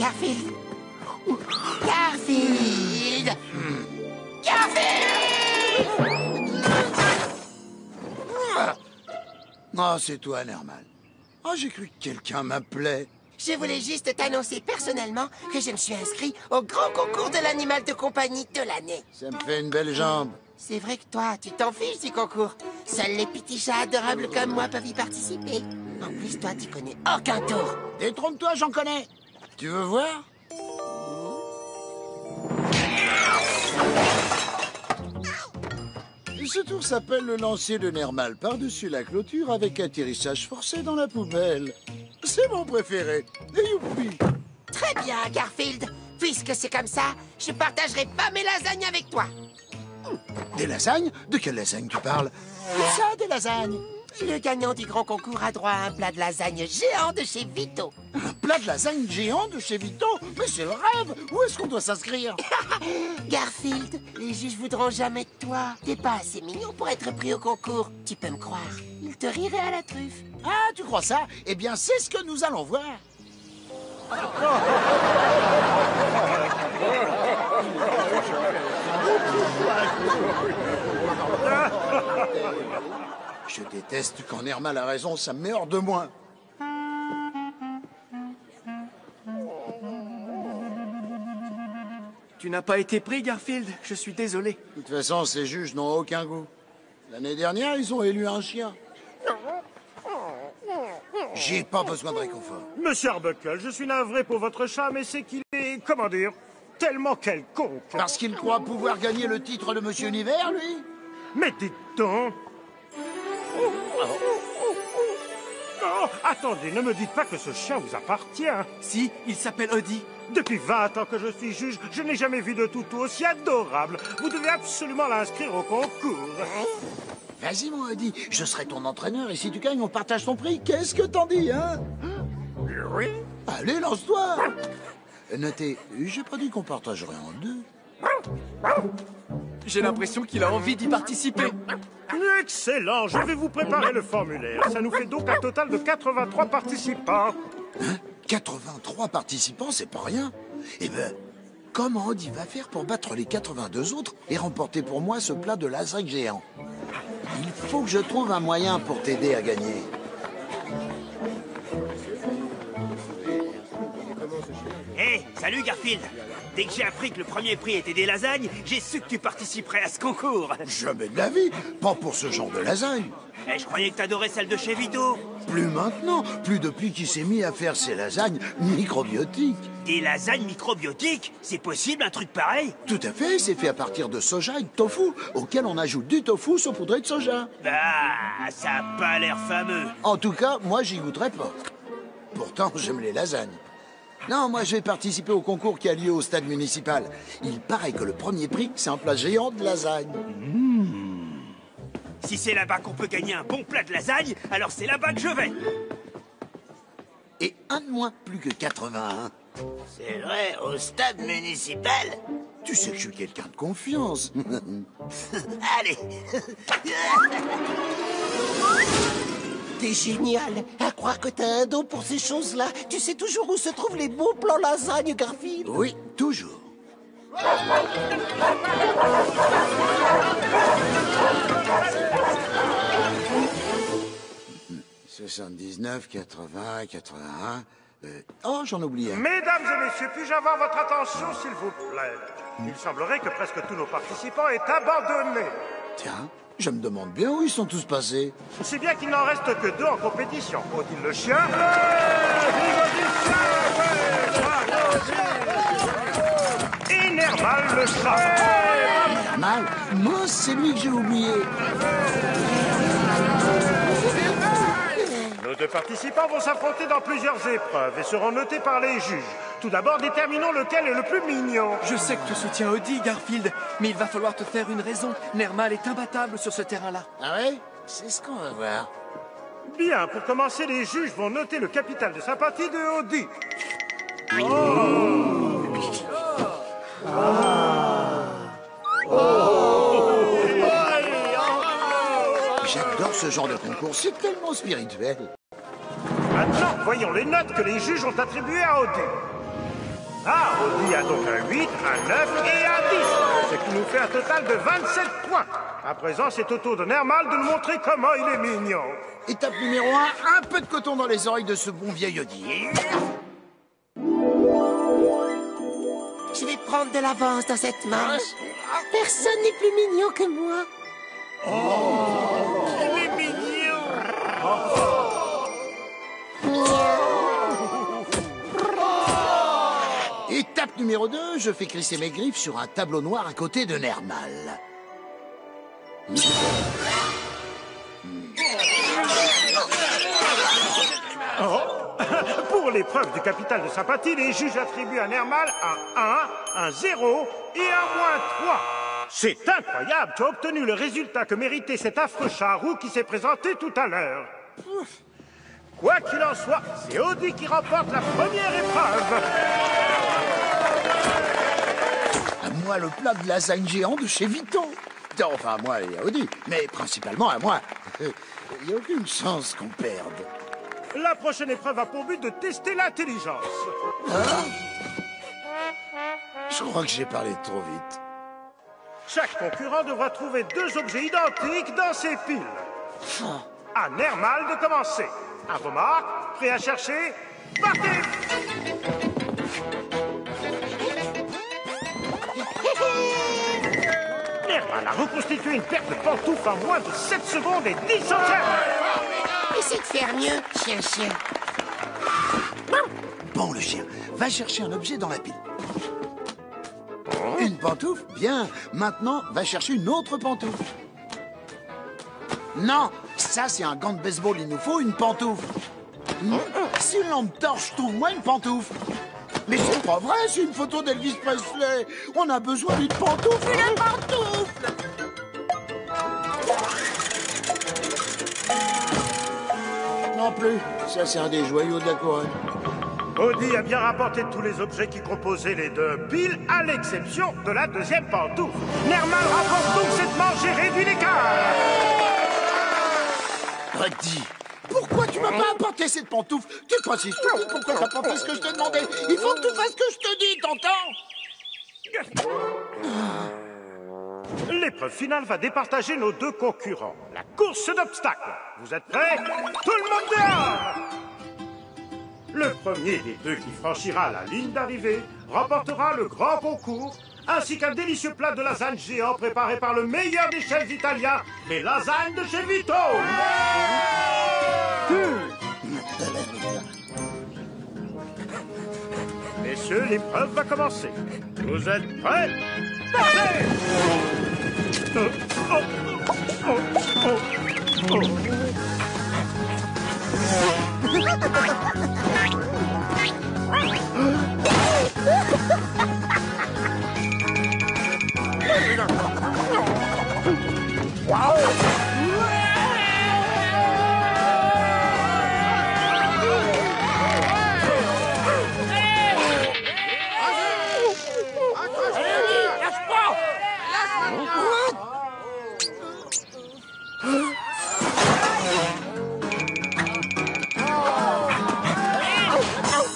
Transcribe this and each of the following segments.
Garfield! Garfield! Garfield! Oh, c'est toi, Nermal. Oh, j'ai cru que quelqu'un m'appelait. Je voulais juste t'annoncer personnellement que je me suis inscrit au grand concours de l'animal de compagnie de l'année. Ça me fait une belle jambe. C'est vrai que toi, tu t'en fiches du concours. Seuls les petits chats adorables comme moi peuvent y participer. En plus, toi, tu connais aucun tour. Détrompe-toi, j'en connais. Tu veux voir? Ce tour s'appelle le lancer de Nermal par-dessus la clôture avec atterrissage forcé dans la poubelle. C'est mon préféré. Et youpi! Très bien, Garfield. Puisque c'est comme ça, je partagerai pas mes lasagnes avec toi. Des lasagnes? De quelle lasagne tu parles? Ça, des lasagnes. Le gagnant du grand concours a droit à un plat de lasagne géant de chez Vito. Un plat de lasagne géant de chez Vito? Mais c'est le rêve! Où est-ce qu'on doit s'inscrire? Garfield, les juges voudront jamais de toi. T'es pas assez mignon pour être pris au concours. Tu peux me croire. Ils te riraient à la truffe. Ah, tu crois ça? Eh bien, c'est ce que nous allons voir. Je déteste quand Nermal a raison, ça me met hors de moi. Tu n'as pas été pris, Garfield. Je suis désolé. De toute façon, ces juges n'ont aucun goût. L'année dernière, ils ont élu un chien. J'ai pas besoin de réconfort. Monsieur Arbuckle, je suis navré pour votre chat, mais c'est qu'il est, comment dire, tellement quelconque. Parce qu'il croit pouvoir gagner le titre de Monsieur Univers, lui? Mais dites donc. Oh, attendez, ne me dites pas que ce chien vous appartient. Si, il s'appelle Audi. Depuis 20 ans que je suis juge, je n'ai jamais vu de toutou aussi adorable. Vous devez absolument l'inscrire au concours. Vas-y, mon Eddie, je serai ton entraîneur et si tu gagnes, on partage ton prix. Qu'est-ce que t'en dis, hein? Oui. Allez, lance-toi! Notez, j'ai pas dit qu'on partagerait en deux. J'ai l'impression qu'il a envie d'y participer. Excellent, je vais vous préparer le formulaire. Ça nous fait donc un total de 83 participants. Hein? 83 participants, c'est pas rien. Eh ben, comment Audi va faire pour battre les 82 autres et remporter pour moi ce plat de lasagne géant? Il faut que je trouve un moyen pour t'aider à gagner. Hé, salut Garfield! Dès que j'ai appris que le premier prix était des lasagnes, j'ai su que tu participerais à ce concours. Jamais de la vie, pas pour ce genre de lasagne. Eh, je croyais que t'adorais celle de chez Vito. Plus maintenant, plus depuis qu'il s'est mis à faire ses lasagnes microbiotiques. Des lasagnes microbiotiques? C'est possible un truc pareil? Tout à fait, c'est fait à partir de soja et de tofu, auquel on ajoute du tofu saupoudré de soja. Bah, ça a pas l'air fameux. En tout cas, moi j'y goûterai pas. Pourtant, j'aime les lasagnes. Non, moi je vais participer au concours qui a lieu au stade municipal. Il paraît que le premier prix, c'est un plat géant de lasagne. Si c'est là-bas qu'on peut gagner un bon plat de lasagne, alors c'est là-bas que je vais. Et un de moins, plus que 81. C'est vrai, au stade municipal? Tu sais que je suis quelqu'un de confiance. Allez. T'es génial. À croire que t'as un don pour ces choses-là. Tu sais toujours où se trouvent les bons plans lasagne, Garfield? Oui, toujours. 79, 80, 81... Oh, j'en oublie un. Mesdames et messieurs, puis-je avoir votre attention, s'il vous plaît? Il semblerait que presque tous nos participants aient abandonné. Tiens, je me demande bien où ils sont tous passés. C'est bien qu'il n'en reste que 2 en compétition. Odile le chien. Et Nermal le chat. Mal, moi, c'est lui que j'ai oublié. Nos 2 participants vont s'affronter dans plusieurs épreuves et seront notés par les juges. Tout d'abord, déterminons lequel est le plus mignon. Je sais que tu soutiens Audi, Garfield, mais il va falloir te faire une raison. Nermal est imbattable sur ce terrain-là. Ah ouais? C'est ce qu'on va voir. Bien, pour commencer, les juges vont noter le capital de sympathie de Audi. J'adore ce genre de concours, c'est tellement spirituel. Maintenant, voyons les notes que les juges ont attribuées à Audi. Ah, Audi a donc un 8, un 9 et un 10. Ce qui nous fait un total de 27 points. À présent, c'est au tour de Nermal de nous montrer comment il est mignon. Étape numéro 1, un peu de coton dans les oreilles de ce bon vieil Audi. Je vais prendre de l'avance dans cette manche. Personne n'est plus mignon que moi. Il est mignon. Étape numéro 2, je fais crisser mes griffes sur un tableau noir à côté de Nermal. Pour l'épreuve du capital de sympathie, les juges attribuent à Nermal un 1, un 0 et un moins 3. C'est incroyable, tu as obtenu le résultat que méritait cet affreux charroux qui s'est présenté tout à l'heure. Quoi qu'il en soit, c'est Audi qui remporte la première épreuve. À moi le plat de lasagne géant de chez Vito. Enfin, à moi et à Audi, mais principalement à moi. Il n'y a aucune chance qu'on perde. La prochaine épreuve a pour but de tester l'intelligence. Je crois que j'ai parlé trop vite. Chaque concurrent devra trouver 2 objets identiques dans ses piles. À Nermal de commencer. À vos marques, prêt à chercher, partez! Nermal a reconstitué une paire de pantoufles en moins de 7 secondes et 10 centièmes. Essaie de faire mieux, chien. Bon, le chien, va chercher un objet dans la pile. Une pantoufle? Bien. Maintenant, va chercher une autre pantoufle. Non, ça c'est un gant de baseball, il nous faut une pantoufle. Si une lampe torche, trouve-moi une pantoufle. Mais c'est pas vrai, c'est une photo d'Elvis Presley. On a besoin d'une pantoufle, une pantoufle. Non plus, ça c'est un des joyaux de l'aquarelle. Audi a bien rapporté tous les objets qui composaient les 2 piles, à l'exception de la 2e pantoufle. Nermal rapporte donc cette manche et réduit l'écart. Audi, pourquoi tu m'as pas apporté cette pantoufle? Tu es pas si stupide, pourquoi t'as pas fait ce que je t'ai demandé? Il faut que tu fasses ce que je te dis, t'entends? L'épreuve finale va départager nos 2 concurrents. La course d'obstacles. Vous êtes prêts? Tout le monde dehors! Le premier des 2 qui franchira la ligne d'arrivée remportera le grand concours, ainsi qu'un délicieux plat de lasagne géant préparé par le meilleur des chefs italiens, les lasagnes de chez Vito. Messieurs, l'épreuve va commencer. Vous êtes prêts? Partez!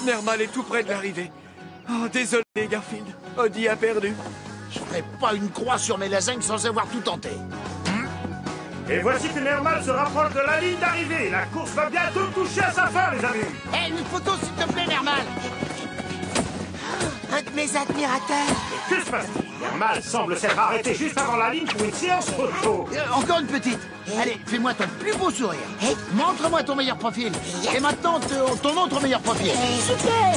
Nermal est tout près de l'arrivée. Oh, désolé, Garfield. Audi a perdu. Je ferai pas une croix sur mes lasagnes sans avoir tout tenté. Et voici que Nermal se rapproche de la ligne d'arrivée. La course va bientôt toucher à sa fin, les amis. Hé, une photo, s'il te plaît, Nermal. Un de mes admirateurs. Et que se passe-t-il? Nermal semble s'être arrêté juste avant la ligne pour une séance photo. Encore une petite. Allez, fais-moi ton plus beau sourire. Montre-moi ton meilleur profil. Et maintenant, ton autre meilleur profil. Super.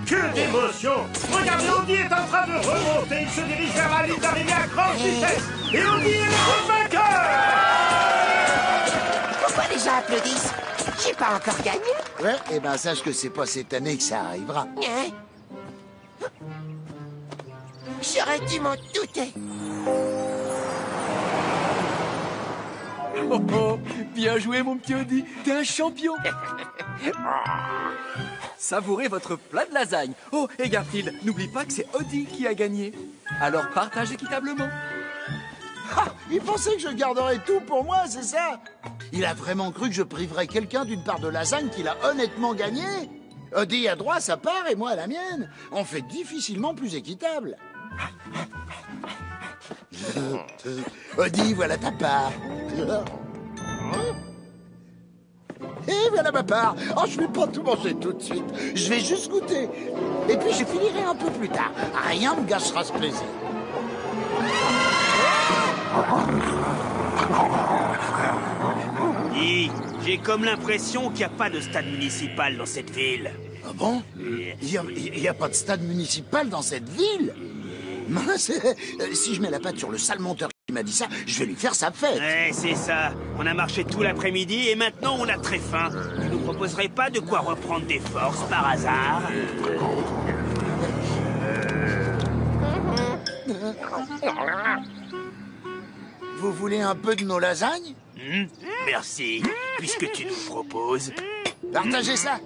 Que d'émotion! Regardez, Audi est en train de remonter. Il se dirige vers la ligne d'arrivée à grande vitesse. Et Audi est le vainqueur! Pourquoi les gens applaudissent? J'ai pas encore gagné. Ouais, et ben sache que c'est pas cette année que ça arrivera. Hein? J'aurais dû m'en douter. Oh, oh, bien joué, mon petit Audi. T'es un champion. Savourez votre plat de lasagne. Oh, et Garfield, n'oublie pas que c'est Audi qui a gagné. Alors partage équitablement. Ah, il pensait que je garderais tout pour moi, c'est ça? Il a vraiment cru que je priverais quelqu'un d'une part de lasagne qu'il a honnêtement gagnée? Odie a droit à sa part et moi à la mienne. On fait difficilement plus équitable. Odie, voilà ta part. Et voilà ma part. Oh, je vais pas tout manger tout de suite. Je vais juste goûter. Et puis je finirai un peu plus tard. Rien ne gâchera ce plaisir. Dis, j'ai comme l'impression qu'il n'y a pas de stade municipal dans cette ville. Ah bon? Il y a pas de stade municipal dans cette ville? Mince, si je mets la patte sur le sale monteur qui m'a dit ça, je vais lui faire sa fête. Ouais, c'est ça. On a marché tout l'après-midi et maintenant on a très faim. Tu nous proposerais pas de quoi reprendre des forces par hasard? Vous voulez un peu de nos lasagnes? Merci, puisque tu nous proposes. Partagez ça.